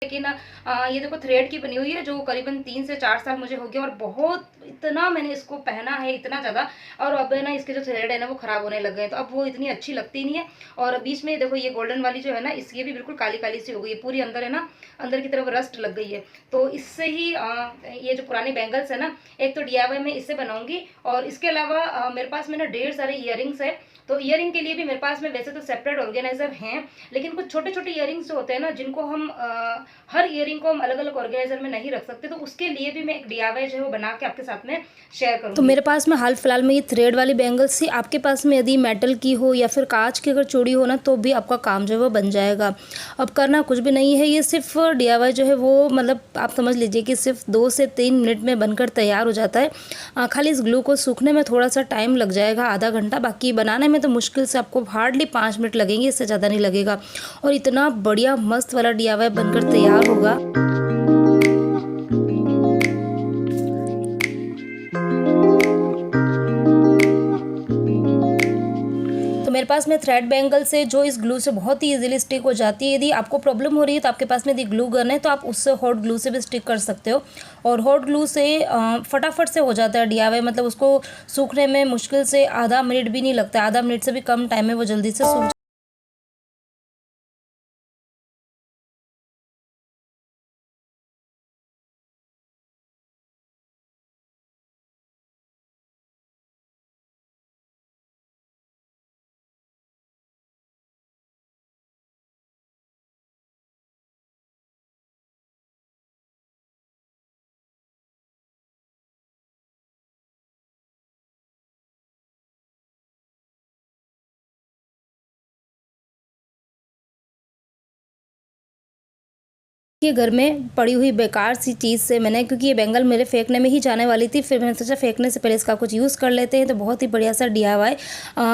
लेकिन ये देखो थ्रेड की बनी हुई है, जो करीबन 3 से 4 साल मुझे हो गया, और बहुत इतना मैंने इसको पहना है, इतना ज़्यादा। और अब है ना इसके जो थ्रेड है ना वो ख़राब होने लग गए हैं, तो अब वो इतनी अच्छी लगती नहीं है। और बीच में देखो ये गोल्डन वाली जो है ना, इसकी भी बिल्कुल काली काली सी हो गई है, पूरी अंदर है ना, अंदर की तरफ रस्ट लग गई है। तो इससे ही ये जो पुराने बैंगल्स है ना, एक तो डीआईवाई मैं इससे बनाऊंगी, और इसके अलावा मेरे पास में ना ढेर सारे ईयरिंग्स है। तो ईयरिंग के लिए भी मेरे पास में वैसे तो सेपरेट ऑर्गेनाइजर हैं, लेकिन कुछ छोटे छोटे ईयरिंग्स जो होते हैं ना, जिनको हम हर ईयरिंग को हम अलग अलग ऑर्गेनाइजर में नहीं रख सकते, तो उसके लिए भी मैं एक डीआईवाई जो है वो बना के आपके साथ में शेयर करूंगी। तो मेरे पास में हाल फिलहाल में ये थ्रेड वाली बैंगल्स थी। आपके पास में यदि मेटल की हो या फिर कांच की अगर चूड़ी हो ना, तो भी आपका काम जो है वो बन जाएगा। अब करना कुछ भी नहीं है, ये सिर्फ डीआईवाई जो है वो मतलब आप समझ लीजिए कि सिर्फ 2 से 3 मिनट में बनकर तैयार हो जाता है। खाली इस ग्लू को सूखने में थोड़ा सा टाइम लग जाएगा, आधा घंटा। बाकी बनाने में तो मुश्किल से आपको हार्डली 5 मिनट लगेंगे, इससे ज़्यादा नहीं लगेगा। और इतना बढ़िया मस्त वाला डीआईवाई बनकर तैयार होगा। तो मेरे पास में थ्रेड बैंगल से जो इस ग्लू से बहुत ही इजीली स्टिक हो जाती है। यदि आपको प्रॉब्लम हो रही है तो आपके पास में यदि ग्लू गन है तो आप उससे हॉट ग्लू से भी स्टिक कर सकते हो, और हॉट ग्लू से फटाफट से हो जाता है डीआईवाई। मतलब उसको सूखने में मुश्किल से आधा मिनट भी नहीं लगता, आधा मिनट से भी कम टाइम में वो जल्दी से सूख। ये घर में पड़ी हुई बेकार सी चीज़ से मैंने, क्योंकि ये बैंगल मेरे फेंकने में ही जाने वाली थी, फिर मैंने सोचा फेंकने से पहले इसका कुछ यूज़ कर लेते हैं। तो बहुत ही बढ़िया सा डीआईवाई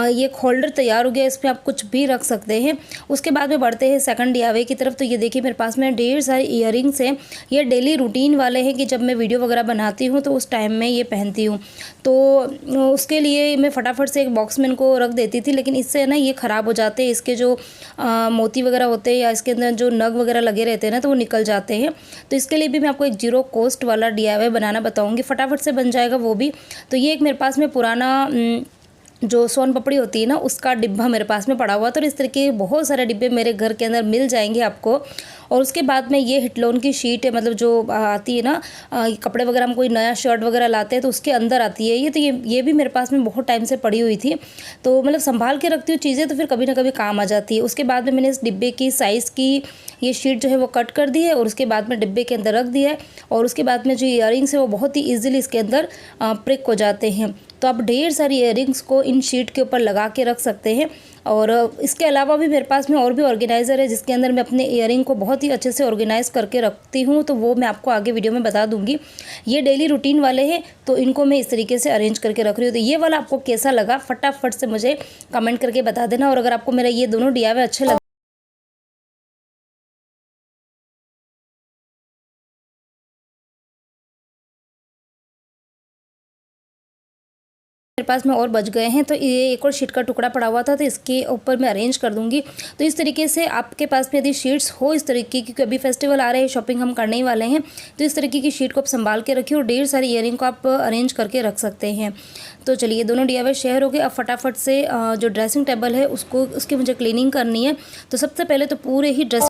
ये एक होल्डर तैयार हो गया, इस पर आप कुछ भी रख सकते हैं। उसके बाद में बढ़ते हैं सेकंड डीआईवाई की तरफ। तो ये देखिए मेरे पास में ढेर सारे ईयरिंग्स हैं। ये डेली रूटीन वाले हैं कि जब मैं वीडियो वगैरह बनाती हूँ तो उस टाइम में ये पहनती हूँ। तो उसके लिए मैं फटाफट से एक बॉक्स में इनको रख देती थी, लेकिन इससे ना ये ख़राब हो जाते हैं। इसके जो मोती वगैरह होते हैं या इसके अंदर जो नग वगैरह लगे रहते हैं ना, तो वो निकल जाते हैं। तो इसके लिए भी मैं आपको एक जीरो कॉस्ट वाला डीआईवाई बनाना बताऊंगी, फटाफट से बन जाएगा वो भी। तो ये एक मेरे पास में पुराना जो सोन पपड़ी होती है ना, उसका डिब्बा मेरे पास में पड़ा हुआ था। और इस तरीके के बहुत सारे डिब्बे मेरे घर के अंदर मिल जाएंगे आपको। और उसके बाद में ये हिटलोन की शीट है, मतलब जो आती है ना, कपड़े वगैरह हम कोई नया शर्ट वगैरह लाते हैं तो उसके अंदर आती है ये। तो ये भी मेरे पास में बहुत टाइम से पड़ी हुई थी। तो मतलब संभाल के रखती हूँ चीज़ें, तो फिर कभी ना कभी काम आ जाती है। उसके बाद में मैंने इस डिब्बे की साइज़ की ये शीट जो है वो कट कर दी है, और उसके बाद में डिब्बे के अंदर रख दिया है। और उसके बाद में जो ईयरिंग्स है वो बहुत ही ईजिली इसके अंदर प्रिक हो जाते हैं। तो आप ढेर सारी ईयरिंग्स को इन शीट के ऊपर लगा के रख सकते हैं। और इसके अलावा भी मेरे पास में और भी ऑर्गेनाइज़र है, जिसके अंदर मैं अपने ईयरिंग को बहुत ही अच्छे से ऑर्गेनाइज़ करके रखती हूँ। तो वो मैं आपको आगे वीडियो में बता दूंगी। ये डेली रूटीन वाले हैं, तो इनको मैं इस तरीके से अरेंज करके रख रही हूँ। तो ये वाला आपको कैसा लगा फटाफट से मुझे कमेंट करके बता देना। और अगर आपको मेरा ये दोनों डीआईवाई अच्छे लगे, मेरे पास में और बच गए हैं, तो ये एक और शीट का टुकड़ा पड़ा हुआ था, तो इसके ऊपर मैं अरेंज कर दूंगी। तो इस तरीके से आपके पास में यदि शीट्स हो इस तरीके की, क्योंकि अभी फेस्टिवल आ रहे हैं, शॉपिंग हम करने ही वाले हैं, तो इस तरीके की शीट को आप संभाल के रखिए, और ढेर सारी ईयरिंग को आप अरेंज करके रख सकते हैं। तो चलिए दोनों डीआईवाई शेयर हो गए। अब फटाफट से जो ड्रेसिंग टेबल है उसको उसकी मुझे क्लीनिंग करनी है। तो सबसे पहले तो पूरे ही ड्रेस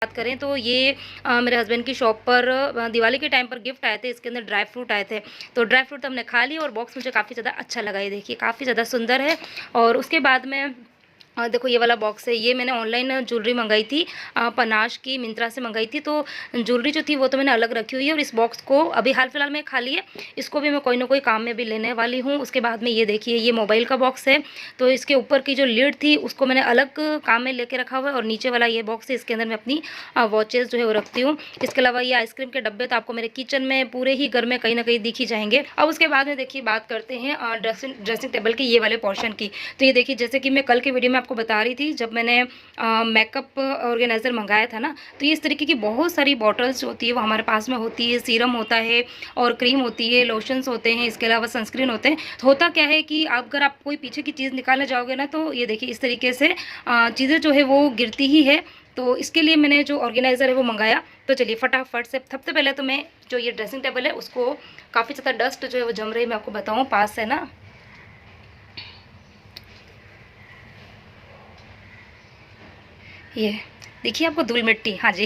बात करें तो ये मेरे हस्बैंड की शॉप पर दिवाली के टाइम पर गिफ्ट आए थे। इसके अंदर ड्राई फ्रूट आए थे, तो ड्राई फ्रूट तो हमने खा लिया और बॉक्स मुझे काफ़ी ज़्यादा अच्छा लगा। ये देखिए काफ़ी ज़्यादा सुंदर है। और उसके बाद में देखो ये वाला बॉक्स है, ये मैंने ऑनलाइन ज्वेलरी मंगाई थी, पनाश की, मिंत्रा से मंगाई थी। तो ज्वेलरी जो थी वो तो मैंने अलग रखी हुई है और इस बॉक्स को अभी हाल फिलहाल में खाली है, इसको भी मैं कोई ना कोई काम में भी लेने वाली हूँ। उसके बाद में ये देखिए ये मोबाइल का बॉक्स है, तो इसके ऊपर की जो लिड थी उसको मैंने अलग काम में लेके रखा हुआ है और नीचे वाला ये बॉक्स है, इसके अंदर मैं अपनी वॉचेस जो है वो रखती हूँ। इसके अलावा ये आइसक्रीम के डब्बे तो आपको मेरे किचन में पूरे ही घर में कहीं ना कहीं दिख ही जाएंगे। अब उसके बाद में देखिए बात करते हैं ड्रेसिंग टेबल की, ये वाले पोर्शन की। तो ये देखिए जैसे कि मैं कल के वीडियो में आपको बता रही थी, जब मैंने मेकअप ऑर्गेनाइज़र मंगाया था ना, तो ये इस तरीके की बहुत सारी बॉटल्स होती है वो हमारे पास में होती है। सीरम होता है और क्रीम होती है, लोशंस होते हैं, इसके अलावा सनस्क्रीन होते हैं। तो होता क्या है कि अगर आप कोई पीछे की चीज़ निकालने जाओगे ना, तो ये देखिए इस तरीके से चीज़ें जो है वो गिरती ही है। तो इसके लिए मैंने जो ऑर्गेनाइज़र है वो मंगाया। तो चलिए फटाफट से सबसे पहले तो मैं जो ये ड्रेसिंग टेबल है उसको, काफ़ी ज़्यादा डस्ट जो है वो जम रही है, मैं आपको बताऊँ पास से ना। ये देखिए आपको धूल मिट्टी, हाँ जी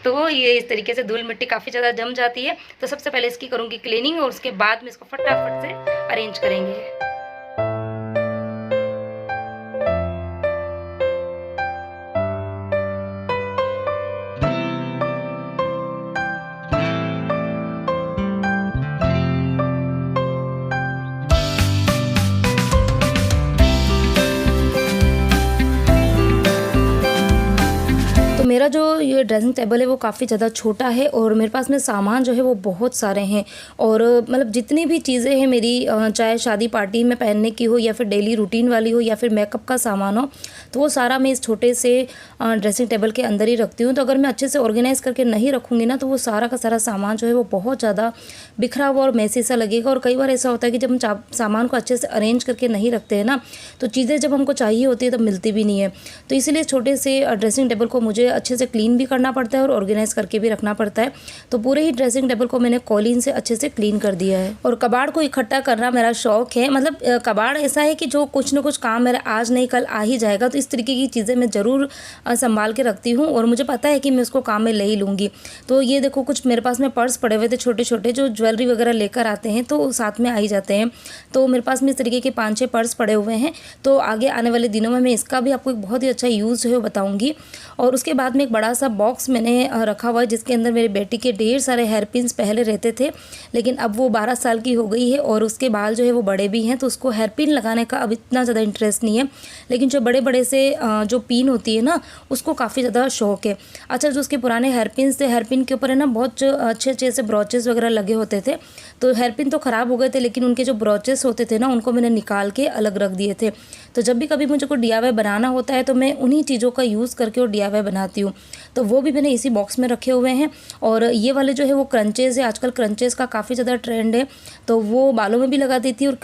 तो ये इस तरीके से धूल मिट्टी काफ़ी ज़्यादा जम जाती है। तो सबसे पहले इसकी करूँगी क्लीनिंग और उसके बाद में इसको फटाफट से अरेंज करेंगे। तो मेरा जो ये ड्रेसिंग टेबल है वो काफ़ी ज़्यादा छोटा है और मेरे पास में सामान जो है वो बहुत सारे हैं। और मतलब जितनी भी चीज़ें हैं मेरी, चाहे शादी पार्टी में पहनने की हो या फिर डेली रूटीन वाली हो या फिर मेकअप का सामान हो, तो वो सारा मैं इस छोटे से ड्रेसिंग टेबल के अंदर ही रखती हूँ। तो अगर मैं अच्छे से ऑर्गेनाइज़ करके नहीं रखूँगी ना, तो वो सारा का सारा सामान जो है वो बहुत ज़्यादा बिखरा हुआ और मैसी सा लगेगा। और कई बार ऐसा होता है कि जब हम सामान को अच्छे से अरेंज करके नहीं रखते हैं ना, तो चीज़ें जब हमको चाहिए होती है तब मिलती भी नहीं है। तो इसीलिए छोटे से ड्रेसिंग टेबल को मुझे अच्छे से क्लीन भी करना पड़ता है और ऑर्गेनाइज करके भी रखना पड़ता है। तो पूरे ही ड्रेसिंग टेबल को मैंने कॉलिन से अच्छे से क्लीन कर दिया है। और कबाड़ को इकट्ठा करना मेरा शौक है। मतलब कबाड़ ऐसा है कि जो कुछ न कुछ काम मेरा आज नहीं कल आ ही जाएगा, तो इस तरीके की चीज़ें मैं ज़रूर संभाल के रखती हूँ और मुझे पता है कि मैं उसको काम में ले ही लूँगी। तो ये देखो कुछ मेरे पास में पर्स पड़े हुए थे छोटे छोटे, जो ज्वेलरी वगैरह लेकर आते हैं तो साथ में आ ही जाते हैं। तो मेरे पास में इस तरीके के 5-6 पर्स पड़े हुए हैं। तो आगे आने वाले दिनों में मैं इसका भी आपको एक बहुत ही अच्छा यूज़ जो है बताऊँगी। और उसके बाद में एक बड़ा सा बॉक्स मैंने रखा हुआ है, जिसके अंदर मेरी बेटी के ढेर सारे हेयर पिन्स पहले रहते थे, लेकिन अब वो 12 साल की हो गई है और उसके बाल जो है वो बड़े भी हैं, तो उसको हेयर पिन लगाने का अब इतना ज़्यादा इंटरेस्ट नहीं है। लेकिन जो बड़े बड़े से जो पिन होती है ना, उसको काफ़ी ज़्यादा शौक है। अच्छा, जो उसके पुराने हेयर पिन्स थे, हेयर पिन के ऊपर है ना बहुत अच्छे अच्छे से ब्रॉचेस वगैरह लगे होते थे। तो हेयर पिन तो ख़राब हो गए थे, लेकिन उनके जो ब्रॉचेस होते थे ना, उनको मैंने निकाल के अलग रख दिए थे। तो जब भी कभी मुझे कोई DIY बनाना होता है तो मैं उन्हीं चीज़ों का यूज़ करके वो DIY बनाती हूँ। तो वो भी मैंने इसी बॉक्स में रखे हुए हैं। और ये वाले जो है वो क्रंचेस है, आजकल क्रंचेस का काफ़ी ज़्यादा ट्रेंड है, तो वो बालों में भी लगा देती हूँ।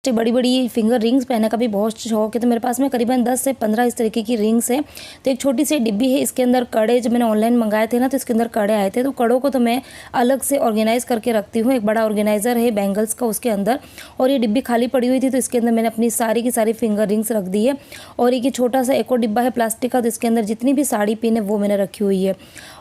और बड़ी बड़ी फिंगर रिंग्स पहनने का भी बहुत शौक है। तो मेरे पास में करीबन 10 से 15 इस तरीके की रिंग्स हैं। तो एक छोटी सी डिब्बी है, इसके अंदर कड़े, जब मैंने ऑनलाइन मंगाए थे ना, तो इसके अंदर कड़े आए थे। तो कड़ों को तो मैं अलग से ऑर्गेनाइज करके रखती हूँ। एक बड़ा ऑर्गेनाइज़र है बैंगल्स का उसके अंदर, और ये डिब्बी खाली पड़ी हुई थी, तो इसके अंदर मैंने अपनी सारी की सारी फिंगर रिंग्स रख दी है। और एक छोटा सा एक और डिब्बा है प्लास्टिक का, तो इसके अंदर जितनी भी साड़ी पिन है वो मैंने रखी हुई है।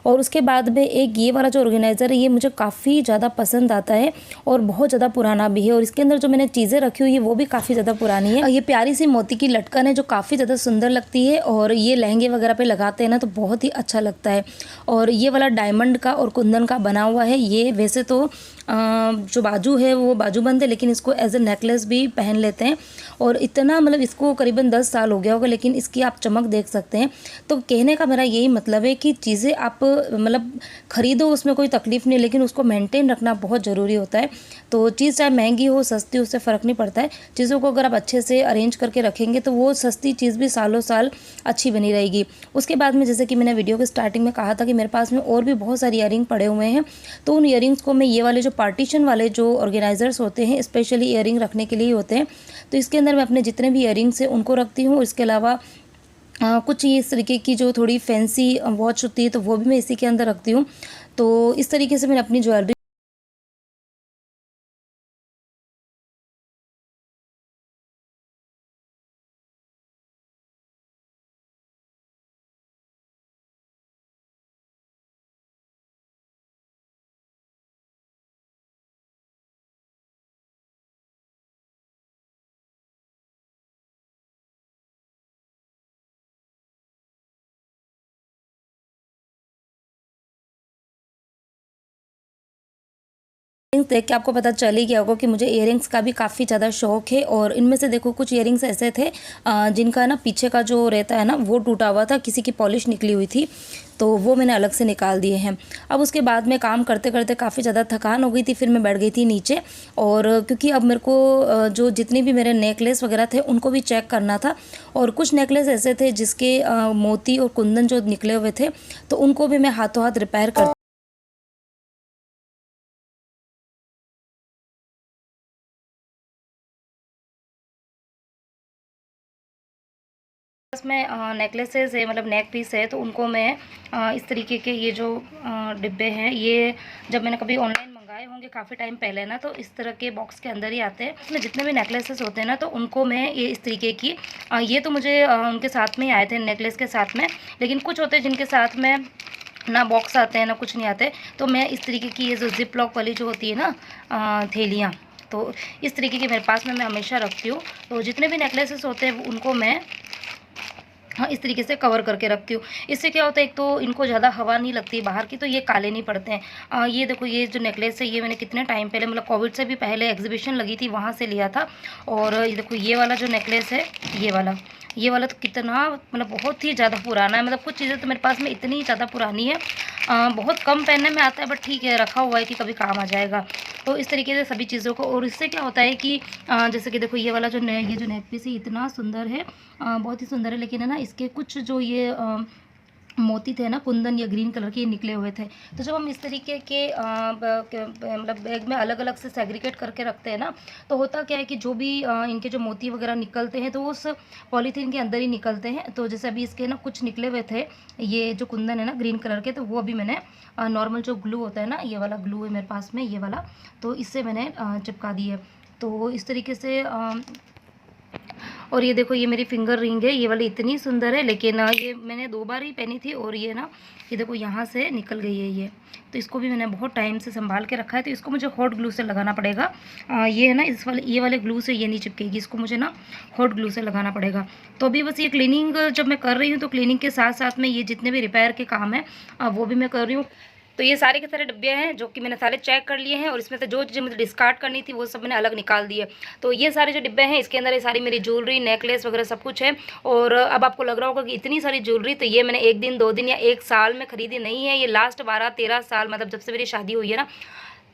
और उसके बाद में एक ये वाला जो ऑर्गेनाइज़र है, ये मुझे काफ़ी ज़्यादा पसंद आता है और बहुत ज़्यादा पुराना भी है। और इसके अंदर जो मैंने चीज़ें रखी हुई है वो भी काफ़ी ज़्यादा पुरानी है। ये प्यारी सी मोती की लटकन है जो काफ़ी ज़्यादा सुंदर लगती है, और ये लहंगे वगैरह पे लगाते हैं ना तो बहुत ही अच्छा लगता है। और ये वाला डायमंड का और कुंदन का बना हुआ है। ये वैसे तो जो बाजू है वो बाजूबंद है, लेकिन इसको एज ए नेकलेस भी पहन लेते हैं। और इतना मतलब इसको करीबन 10 साल हो गया होगा, लेकिन इसकी आप चमक देख सकते हैं। तो कहने का मेरा यही मतलब है कि चीज़ें आप मतलब ख़रीदो, उसमें कोई तकलीफ़ नहीं, लेकिन उसको मेंटेन रखना बहुत ज़रूरी होता है। तो चीज़ चाहे महंगी हो सस्ती, उससे फ़र्क नहीं पड़ता है। चीज़ों को अगर आप अच्छे से अरेंज करके रखेंगे तो वो सस्ती चीज़ भी सालों साल अच्छी बनी रहेगी। उसके बाद में जैसे कि मैंने वीडियो के स्टार्टिंग में कहा था कि मेरे पास में और भी बहुत सारी ईयरिंग पड़े हुए हैं, तो उन ईयरिंग्स को मैं ये वाले जो पार्टीशन वाले जो ऑर्गेनाइज़र्स होते हैं, स्पेशली ईयरिंग रखने के लिए होते हैं, तो इसके अंदर मैं अपने जितने भी ईयरिंग्स हैं उनको रखती हूँ। इसके अलावा कुछ ये इस तरीके की जो थोड़ी फैंसी वॉच होती है तो वो भी मैं इसी के अंदर रखती हूँ। तो इस तरीके से मैंने अपनी ज्वेलरी देख के आपको पता चल ही गया होगा कि मुझे इयररिंग्स का भी काफ़ी ज़्यादा शौक है। और इनमें से देखो कुछ इयररिंग्स ऐसे थे जिनका ना पीछे का जो रहता है ना वो टूटा हुआ था, किसी की पॉलिश निकली हुई थी, तो वो मैंने अलग से निकाल दिए हैं। अब उसके बाद में काम करते करते काफ़ी ज़्यादा थकान हो गई थी, फिर मैं बैठ गई थी नीचे। और क्योंकि अब मेरे को जो जितने भी मेरे नेकलेस वगैरह थे उनको भी चेक करना था, और कुछ नेकलेस ऐसे थे जिसके मोती और कुंदन जो निकले हुए थे, तो उनको भी मैं हाथों हाथ रिपेयर कर में नेकलेसेस है, मतलब नेक पीस है, तो उनको मैं इस तरीके के ये जो डिब्बे हैं, ये जब मैंने कभी ऑनलाइन मंगाए होंगे काफ़ी टाइम पहले ना, तो इस तरह के बॉक्स के अंदर ही आते हैं। इसमें जितने भी नेकलेसेस होते हैं ना, तो उनको मैं ये इस तरीके की ये तो मुझे उनके साथ में ही आए थे नेकलेस के साथ में, लेकिन कुछ होते हैं जिनके साथ में ना बॉक्स आते हैं ना कुछ नहीं आते, तो मैं इस तरीके की ये जो जिप लॉक वाली जो होती है ना थैलियाँ, तो इस तरीके की मेरे पास में मैं हमेशा रखती हूँ। तो जितने भी नेकलेसेस होते हैं उनको मैं हाँ, इस तरीके से कवर करके रखती हूँ। इससे क्या होता है, एक तो इनको ज़्यादा हवा नहीं लगती बाहर की, तो ये काले नहीं पड़ते हैं। ये देखो, ये जो नेकलेस है ये मैंने कितने टाइम पहले, मतलब कोविड से भी पहले एग्जीबिशन लगी थी वहाँ से लिया था। और ये देखो, ये वाला जो नेकलेस है, ये वाला तो कितना, मतलब बहुत ही ज़्यादा पुराना है। मतलब कुछ चीज़ें तो मेरे पास में इतनी ज़्यादा पुरानी है, बहुत कम पहनने में आता है, बट ठीक है, रखा हुआ है कि कभी काम आ जाएगा। तो इस तरीके से सभी चीज़ों को, और इससे क्या होता है कि जैसे कि देखो, ये वाला जो ये जो नेक पीस है इतना सुंदर है, बहुत ही सुंदर है, लेकिन है ना इसके कुछ जो ये मोती थे ना, कुंदन या ग्रीन कलर के निकले हुए थे। तो जब हम इस तरीके के मतलब बैग में अलग अलग से सेग्रीगेट करके रखते हैं ना, तो होता क्या है कि जो भी इनके जो मोती वगैरह निकलते हैं तो वो उस पॉलीथीन के अंदर ही निकलते हैं। तो जैसे अभी इसके ना कुछ निकले हुए थे, ये जो कुंदन है ना ग्रीन कलर के, तो वो अभी मैंने नॉर्मल जो ग्लू होता है ना, ये वाला ग्लू है मेरे पास में, ये वाला, तो इससे मैंने चिपका दी है। तो इस तरीके से और ये देखो, ये मेरी फिंगर रिंग है, ये वाली इतनी सुंदर है, लेकिन ये मैंने 2 बार ही पहनी थी, और ये ना, ये देखो यहाँ से निकल गई है ये। तो इसको भी मैंने बहुत टाइम से संभाल के रखा है, तो इसको मुझे हॉट ग्लू से लगाना पड़ेगा। ये है ना, ये वाले ग्लू से ये नहीं चिपकेगी, इसको मुझे ना हॉट ग्लू से लगाना पड़ेगा। तो अभी बस ये क्लीनिंग जब मैं कर रही हूँ, तो क्लीनिंग के साथ साथ में ये जितने भी रिपेयर के काम है वो भी मैं कर रही हूँ। तो ये सारे के सारे डब्बे हैं जो कि मैंने सारे चेक कर लिए हैं, और इसमें से जो चीज़ें मुझे डिस्कार्ड करनी थी वो सब मैंने अलग निकाल दिए। तो ये सारे जो डिब्बे हैं, इसके अंदर ये सारी मेरी ज्वेलरी, नेकलेस वगैरह सब कुछ है। और अब आपको लग रहा होगा कि इतनी सारी ज्वेलरी, तो ये मैंने 1 दिन 2 दिन या 1 साल में खरीदी नहीं है, ये लास्ट 12-13 साल, मतलब जब से मेरी शादी हुई है ना,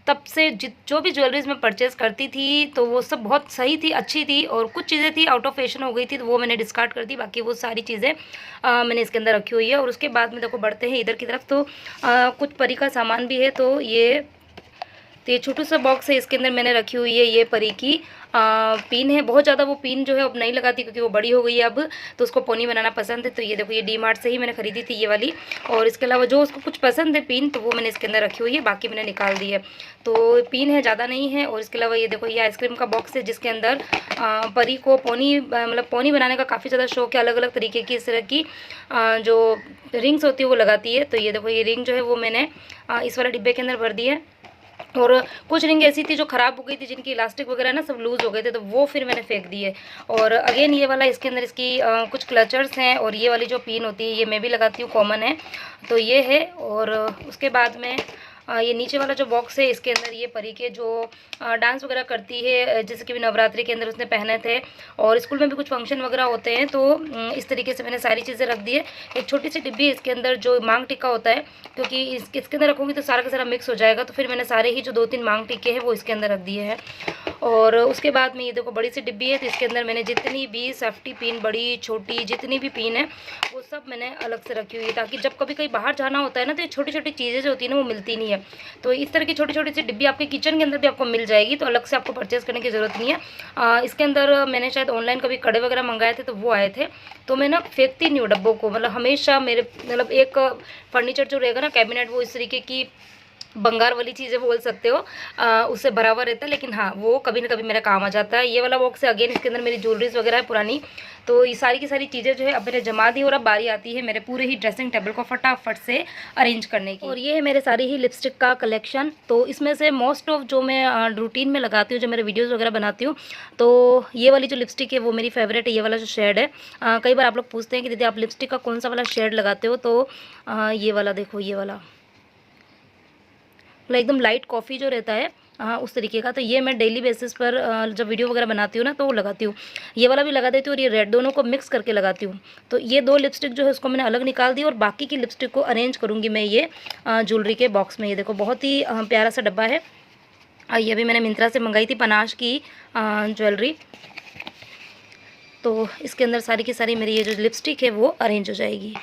तब से जो भी ज्वेलरीज मैं परचेज़ करती थी तो वो सब बहुत सही थी, अच्छी थी, और कुछ चीज़ें थी आउट ऑफ फैशन हो गई थी, तो वो मैंने डिस्कार्ड कर दी। बाकी वो सारी चीज़ें मैंने इसके अंदर रखी हुई है। और उसके बाद में देखो, बढ़ते हैं इधर की तरफ, तो कुछ परी का सामान भी है। तो ये छोटू सा बॉक्स है, इसके अंदर मैंने रखी हुई है ये परी की पिन है। बहुत ज़्यादा वो पिन जो है अब नहीं लगाती, क्योंकि वो बड़ी हो गई है अब, तो उसको पोनी बनाना पसंद है। तो ये देखो, ये डी-मार्ट से ही मैंने खरीदी थी ये वाली। और इसके अलावा जो उसको कुछ पसंद है पिन, तो वो मैंने इसके अंदर रखी हुई है, बाकी मैंने निकाल दी है। तो पिन है, ज़्यादा नहीं है। और इसके अलावा ये देखो, ये आइसक्रीम का बॉक्स है, जिसके अंदर परी को पोनी, मतलब पोनी बनाने का काफ़ी ज़्यादा शौक है। अलग अलग तरीके की इस तरह की जो रिंग्स होती है वो लगाती है। तो ये देखो, ये रिंग जो है वो मैंने इस वाले डिब्बे के अंदर भर दी है। और कुछ रिंग ऐसी थी जो ख़राब हो गई थी, जिनकी इलास्टिक वगैरह ना सब लूज़ हो गए थे, तो वो फिर मैंने फेंक दिए। और अगेन ये वाला, इसके अंदर इसकी कुछ क्लचर्स हैं, और ये वाली जो पिन होती है ये मैं भी लगाती हूँ, कॉमन है, तो ये है। और उसके बाद में ये नीचे वाला जो बॉक्स है इसके अंदर ये परी के जो डांस वगैरह करती है, जैसे कि नवरात्रि के अंदर उसने पहने थे और स्कूल में भी कुछ फंक्शन वगैरह होते हैं, तो इस तरीके से मैंने सारी चीज़ें रख दी है। एक छोटी सी डिब्बी है इसके अंदर जो मांग टिक्का होता है, क्योंकि इसके अंदर रखूँगी तो सारा का सारा मिक्स हो जाएगा, तो फिर मैंने सारे ही जो 2-3 मांग टिक्के हैं वो इसके अंदर रख दिए हैं। और उसके बाद में ये देखो बड़ी सी डिब्बी है, तो इसके अंदर मैंने जितनी भी सेफ्टी पिन, बड़ी छोटी जितनी भी पिन है वो सब मैंने अलग से रखी हुई है, ताकि जब कभी कहीं बाहर जाना होता है ना, तो ये छोटी छोटी चीज़ें जो होती है ना वो मिलती नहीं है। तो इस तरह की छोटी छोटी सी डिब्बी आपके किचन के अंदर भी आपको मिल जाएगी, तो अलग से आपको परचेज़ करने की ज़रूरत नहीं है। इसके अंदर मैंने शायद ऑनलाइन कभी कड़े वगैरह मंगाए थे तो वो आए थे, तो मैं ना फेंकती नहीं हूँ डब्बों को, मतलब हमेशा मेरे मतलब एक फर्नीचर जो रहेगा ना कैबिनेट, वो इस तरीके की बंगार वाली चीज़ें बोल सकते हो, उससे भरा हुआ रहता है, लेकिन हाँ वो कभी ना कभी मेरा काम आ जाता है। ये वाला बॉक्स है, अगेन इसके अंदर मेरी ज्वेलरीज वगैरह है पुरानी, तो ये सारी की सारी चीज़ें जो है अब मैंने जमा दी और अब बारी आती है मेरे पूरे ही ड्रेसिंग टेबल को फटाफट से अरेंज करने की। और ये है मेरे सारी ही लिपस्टिक का कलेक्शन, तो इसमें से मोस्ट ऑफ जो मैं रूटीन में लगाती हूँ, जो मेरे वीडियोज़ वगैरह बनाती हूँ, तो ये वाली जो लिपस्टिक है वो मेरी फेवरेट है, ये वाला जो शेड है। कई बार आप लोग पूछते हैं कि दीदी आप लिपस्टिक का कौन सा वाला शेड लगाते हो, तो ये वाला देखो, ये वाला मतलब एकदम लाइट कॉफ़ी जो रहता है, हाँ उस तरीके का। तो ये मैं डेली बेसिस पर जब वीडियो वगैरह बनाती हूँ ना तो वो लगाती हूँ, ये वाला भी लगा देती हूँ और ये रेड, दोनों को मिक्स करके लगाती हूँ। तो ये 2 लिपस्टिक जो है उसको मैंने अलग निकाल दी और बाकी की लिपस्टिक को अरेंज करूँगी मैं ये ज्वेलरी के बॉक्स में। ये देखो बहुत ही प्यारा सा डब्बा है, ये भी मैंने मिंत्रा से मंगाई थी, पनाश की ज्वेलरी। तो इसके अंदर सारी की सारी मेरी ये जो लिपस्टिक है वो अरेंज हो जाएगी।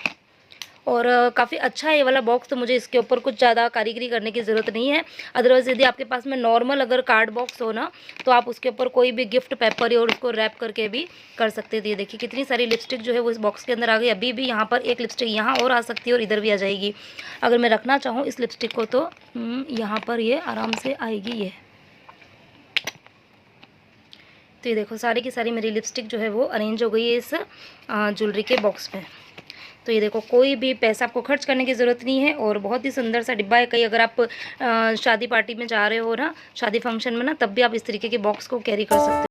और काफ़ी अच्छा है ये वाला बॉक्स, तो मुझे इसके ऊपर कुछ ज़्यादा कारीगरी करने की ज़रूरत नहीं है। अदरवाइज़ यदि आपके पास में नॉर्मल अगर कार्ड बॉक्स हो ना, तो आप उसके ऊपर कोई भी गिफ्ट पेपर और उसको रैप करके भी कर सकते थे। देखिए कितनी सारी लिपस्टिक जो है वो इस बॉक्स के अंदर आ गई। अभी भी यहाँ पर एक लिपस्टिक यहाँ और आ सकती है और इधर भी आ जाएगी। अगर मैं रखना चाहूँ इस लिपस्टिक को तो यहाँ पर ये आराम से आएगी ये। तो ये देखो सारी की सारी मेरी लिपस्टिक जो है वो अरेंज हो गई है इस ज्वेलरी के बॉक्स में। तो ये देखो कोई भी पैसा आपको खर्च करने की ज़रूरत नहीं है और बहुत ही सुंदर सा डिब्बा है। कहीं अगर आप शादी पार्टी में जा रहे हो ना, शादी फंक्शन में ना, तब भी आप इस तरीके के बॉक्स को कैरी कर सकते हो।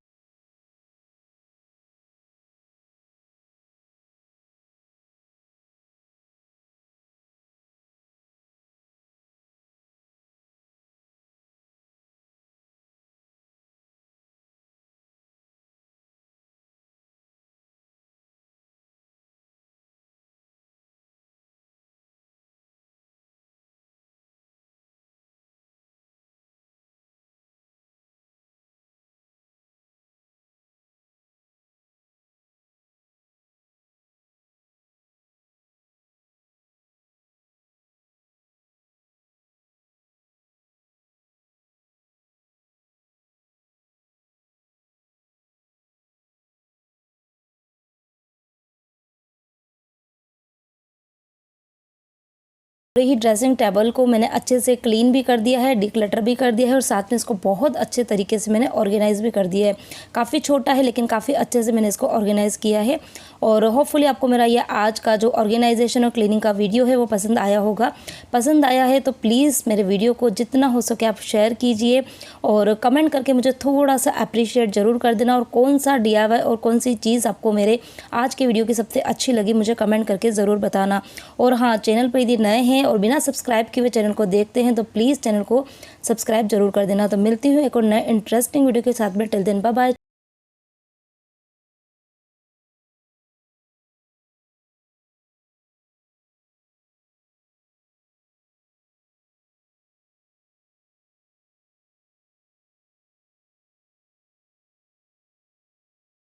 ही ड्रेसिंग टेबल को मैंने अच्छे से क्लीन भी कर दिया है, डिक्लटर भी कर दिया है और साथ में इसको बहुत अच्छे तरीके से मैंने ऑर्गेनाइज़ भी कर दिया है। काफ़ी छोटा है लेकिन काफ़ी अच्छे से मैंने इसको ऑर्गेनाइज़ किया है और होपफुली आपको मेरा ये आज का जो ऑर्गेनाइजेशन और क्लीनिंग का वीडियो है वो पसंद आया होगा। पसंद आया है तो प्लीज़ मेरे वीडियो को जितना हो सके आप शेयर कीजिए और कमेंट करके मुझे थोड़ा सा अप्रिशिएट ज़रूर कर देना। और कौन सा DIY और कौन सी चीज़ आपको मेरे आज के वीडियो की सबसे अच्छी लगी मुझे कमेंट करके ज़रूर बताना। और हाँ, चैनल पर यदि नए हैं और बिना सब्सक्राइब किए हुए चैनल को देखते हैं तो प्लीज़ चैनल को सब्सक्राइब जरूर कर देना। तो मिलती हूँ एक और नए इंटरेस्टिंग वीडियो के साथ में। Till then bye bye.